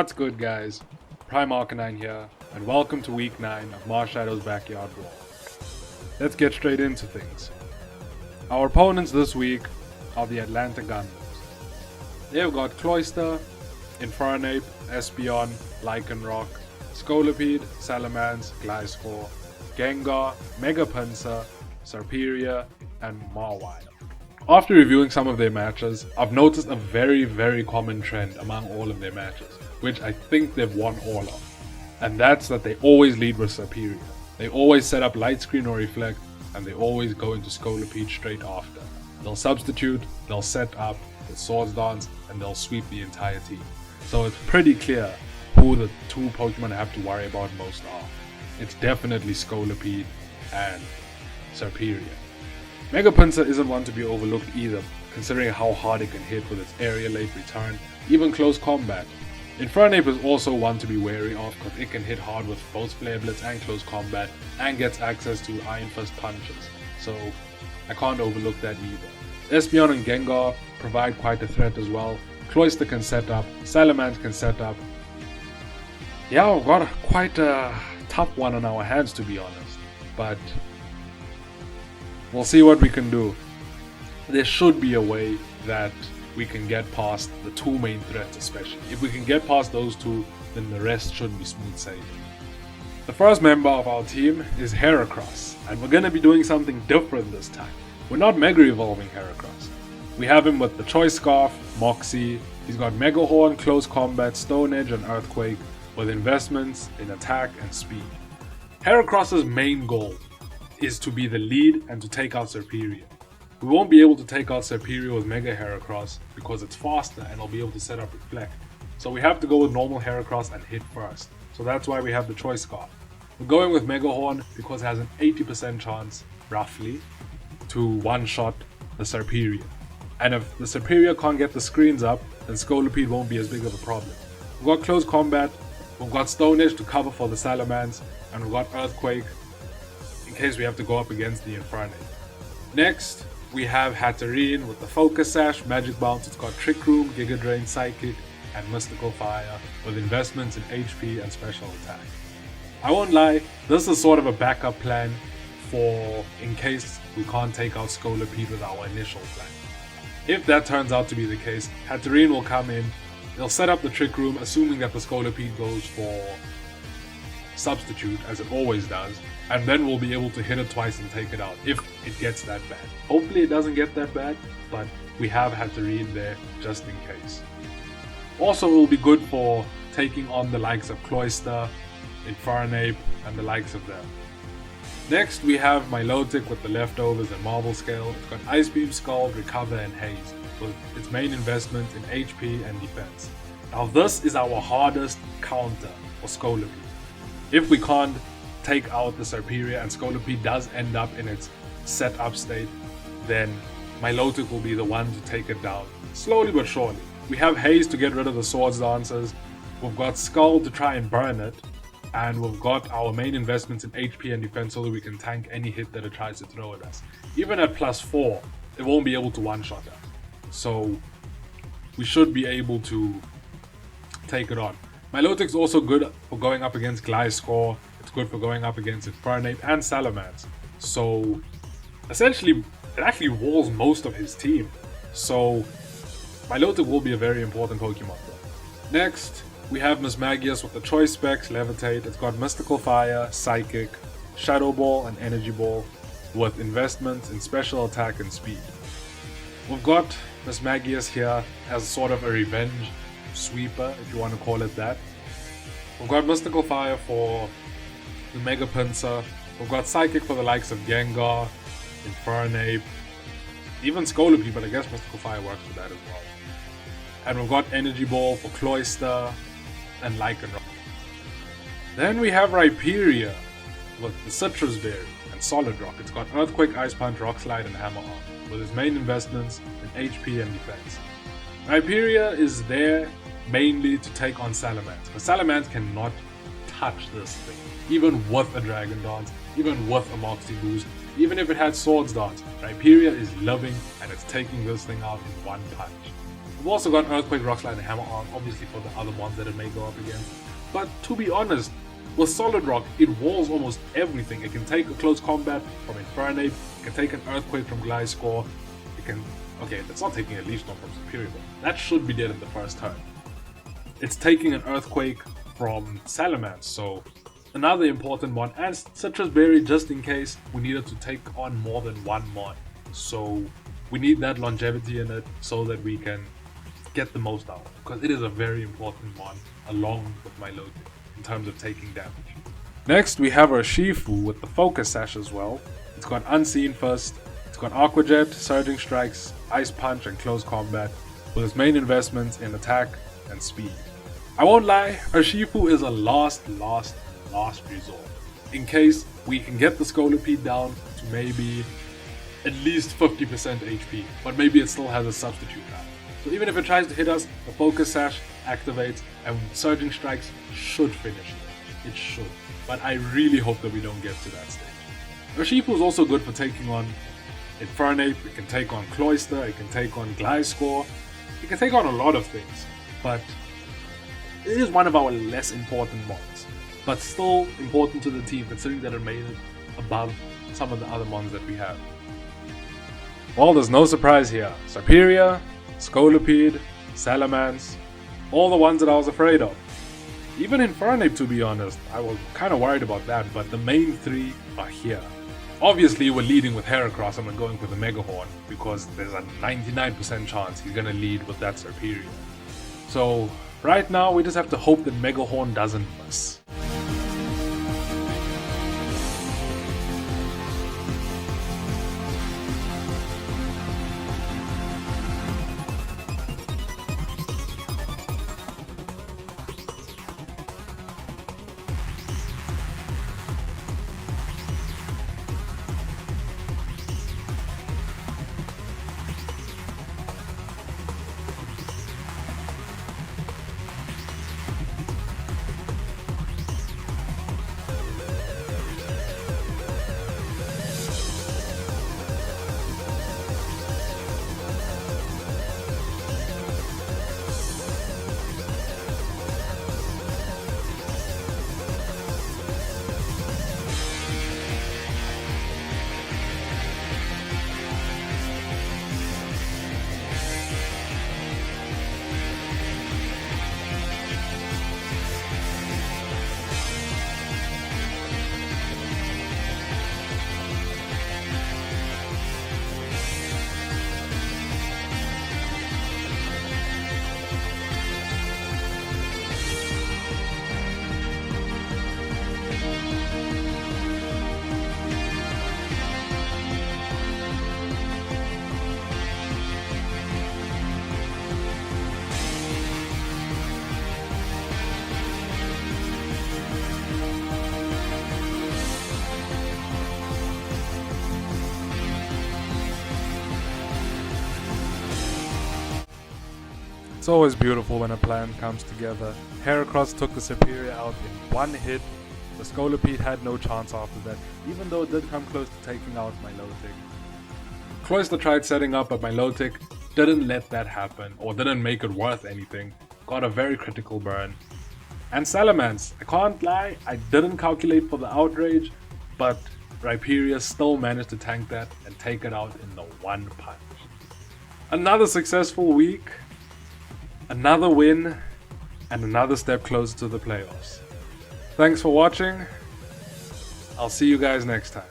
What's good, guys? Prime Arcanine here, and welcome to week 9 of Marshadow's Backyard Brawl. Let's get straight into things. Our opponents this week are the Atlanta Gundams. They've got Cloyster, Infernape, Espeon, Lycanroc, Scolipede, Salamence, Gliscor, Gengar, Megapincer, Serperior, and Mawile. After reviewing some of their matches, I've noticed a very common trend among all of their matches, which I think they've won all of. And that's that they always lead with Serperior. They always set up Light Screen or Reflect, and they always go into Scolipede straight after. They'll substitute, they'll set up, they'll Swords Dance, and they'll sweep the entire team. So it's pretty clear who the two Pokemon I have to worry about most are. It's definitely Scolipede and Serperior. Megapincer isn't one to be overlooked either, considering how hard it can hit with its area late return, even close combat. Infernape is also one to be wary of because it can hit hard with both Flare Blitz and close combat and gets access to Iron Fist punches, so I can't overlook that either. Espeon and Gengar provide quite a threat as well. Cloyster can set up, Salamence can set up. Yeah, we've got quite a tough one on our hands, to be honest, but we'll see what we can do. There should be a way that we can get past the two main threats especially. If we can get past those two, then the rest should be smooth sailing. The first member of our team is Heracross, and we're going to be doing something different this time. We're not Mega Evolving Heracross. We have him with the Choice Scarf, Moxie, he's got Mega Horn, Close Combat, Stone Edge and Earthquake, with investments in attack and speed. Heracross's main goal is to be the lead and to take out Serperior. We won't be able to take out Serperior with Mega Heracross because it's faster and I'll be able to set up Reflect. So we have to go with normal Heracross and hit first. So that's why we have the Choice Scarf. We're going with Mega Horn because it has an 80% chance, roughly, to one-shot the Serperior. And if the Serperior can't get the screens up, then Scolipede won't be as big of a problem. We've got Close Combat, we've got Stone Edge to cover for the Salamence, and we've got Earthquake in case we have to go up against the Infernape. Next, we have Hatterene with the Focus Sash, Magic Bounce, it's got Trick Room, Giga Drain, Psychic, and Mystical Fire with investments in HP and special attack. I won't lie, this is sort of a backup plan for in case we can't take out Scolipede with our initial plan. If that turns out to be the case, Hatterene will come in, they'll set up the Trick Room assuming that the Scolipede goes for substitute as it always does, and then we'll be able to hit it twice and take it out if it gets that bad. Hopefully it doesn't get that bad, but we have Hatterene there just in case. Also, it will be good for taking on the likes of Cloyster, Infernape, and the likes of them. Next, we have Milotic with the Leftovers and Marble Scale. It's got Ice Beam, Scald, Recover, and Haze, with its main investment in HP and defense. Now this is our hardest counter for Scolipede. If we can't take out the Serperior and Scolipede does end up in its set-up state, then Milotic will be the one to take it down, slowly but surely. We have Haze to get rid of the Swords Dancers, we've got Skull to try and burn it, and we've got our main investments in HP and defense so that we can tank any hit that it tries to throw at us. Even at +4, it won't be able to one-shot us, so we should be able to take it on. Milotic's also good for going up against Gliscor, it's good for going up against Infernape and Salamence. So essentially, it actually walls most of his team. So Milotic will be a very important Pokemon though. Next, we have Mismagius with the Choice Specs, Levitate. It's got Mystical Fire, Psychic, Shadow Ball, and Energy Ball with investments in special attack and speed. We've got Mismagius here as sort of a revenge sweeper, if you want to call it that. We've got Mystical Fire for the Mega Pincer, we've got Psychic for the likes of Gengar, Infernape, even Scolipede, but I guess Mystical Fire works for that as well. And we've got Energy Ball for Cloyster and Lycanroc. Then we have Rhyperior with the Citrus Berry and Solid Rock. It's got Earthquake, Ice Punch, Rock Slide, and Hammer Arm, with its main investments in HP and defense. Rhyperior is there mainly to take on Salamence, because Salamence cannot touch this thing, even with a Dragon Dance, even with a Moxie Boost, even if it had Swords Dance. Rhyperior is living and it's taking this thing out in one punch. We've also got Earthquake, Rock Slide, and Hammer Arm, obviously for the other ones that it may go up against. But to be honest, with Solid Rock, it walls almost everything. It can take a close combat from Infernape, it can take an Earthquake from Gliscor, it can... Okay, that's not taking a Leaf Storm from Superior, but that should be dead in the first turn. It's taking an Earthquake from Salamence, so another important one, and Citrus Berry just in case we needed to take on more than one mod. So we need that longevity in it so that we can get the most out, because it is a very important one along with Milotic in terms of taking damage. Next we have our Shifu with the Focus Sash as well. It's got Unseen first, it's got Aqua Jet, Surging Strikes, Ice Punch and Close Combat, with its main investments in attack and speed. I won't lie, our Shifu is a last resort, in case we can get the Scolipede down to maybe at least 50% HP, but maybe it still has a substitute now. So even if it tries to hit us, the Focus Sash activates and Surging Strikes should finish it. It should, but I really hope that we don't get to that stage. Urshifu is also good for taking on Infernape, it can take on Cloyster, it can take on Gliscor, it can take on a lot of things, but it is one of our less important mons, but still important to the team considering that it made it above some of the other mons that we have. Well, there's no surprise here. Serperior, Scolipede, Salamence, all the ones that I was afraid of. Even Infernape, to be honest, I was kind of worried about that, but the main three are here. Obviously, we're leading with Heracross and we're going for the Mega Horn, because there's a 99% chance he's going to lead with that Serperior. So, right now, we just have to hope that Mega Horn doesn't miss. It's always beautiful when a plan comes together. Heracross took the Serperior out in one hit. The Scolipede had no chance after that, even though it did come close to taking out Milotic. Cloyster tried setting up, but Milotic didn't let that happen, or didn't make it worth anything. Got a very critical burn. And Salamence, I can't lie, I didn't calculate for the Outrage, but Rhyperior still managed to tank that and take it out in the one punch. Another successful week, another win, and another step closer to the playoffs. Thanks for watching. I'll see you guys next time.